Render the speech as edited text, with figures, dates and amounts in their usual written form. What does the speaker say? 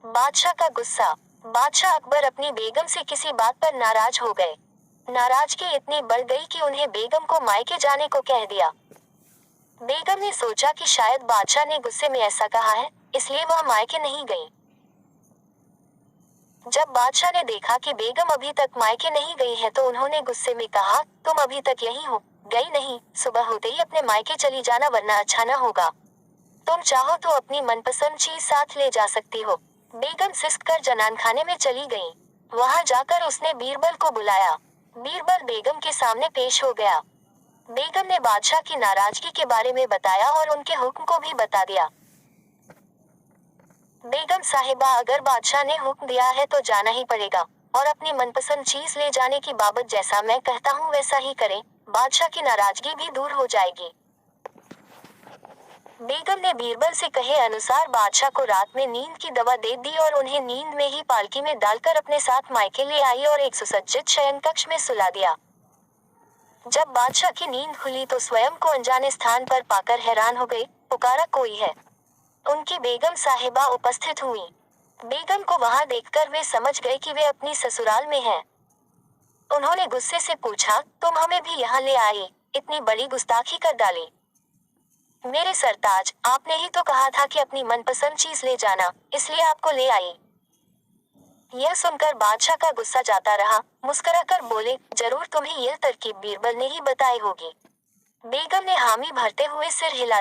बादशाह का गुस्सा। बादशाह अकबर अपनी बेगम से किसी बात पर नाराज हो गए। नाराजगी इतनी बढ़ गई कि उन्हें बेगम को मायके जाने को कह दिया। बेगम ने सोचा कि शायद बादशाह ने गुस्से में ऐसा कहा है, इसलिए वह मायके नहीं गई। जब बादशाह ने देखा कि बेगम अभी तक मायके नहीं गई है तो उन्होंने गुस्से में कहा, तुम अभी तक यहीं हो, गई नहीं, सुबह होते ही अपने मायके चली जाना वरना अच्छा न होगा। तुम चाहो तो अपनी मनपसंद चीज साथ ले जा सकती हो। बेगम सिसक कर जनानखाने में चली गई। वहां जाकर उसने बीरबल को बुलाया। बीरबल बेगम के सामने पेश हो गया। बेगम ने बादशाह की नाराजगी के बारे में बताया और उनके हुक्म को भी बता दिया। बेगम साहिबा, अगर बादशाह ने हुक्म दिया है तो जाना ही पड़ेगा, और अपनी मनपसंद चीज ले जाने की बाबत जैसा मैं कहता हूँ वैसा ही करें, बादशाह की नाराजगी भी दूर हो जाएगी। बेगम ने बीरबल से कहे अनुसार बादशाह को रात में नींद की दवा दे दी और उन्हें नींद में ही पालकी में डालकर अपने साथ मायके ले आई और एक सुसज्जित शयन कक्ष में सुला दिया। जब बादशाह की नींद खुली तो स्वयं को अनजाने स्थान पर पाकर हैरान हो गई। पुकारा, कोई है? उनकी बेगम साहिबा उपस्थित हुई। बेगम को वहां देखकर वे समझ गए कि वे अपनी ससुराल में हैं। उन्होंने गुस्से से पूछा, तुम हमें भी यहाँ ले आई, इतनी बड़ी गुस्ताखी कर डाली। मेरे सरताज, आपने ही तो कहा था कि अपनी मनपसंद चीज ले जाना, इसलिए आपको ले आई। यह सुनकर बादशाह का गुस्सा जाता रहा। मुस्कुराकर बोले, जरूर तुम्हें यह तरकीब बीरबल ने ही बताई होगी। बेगम ने हामी भरते हुए सिर हिला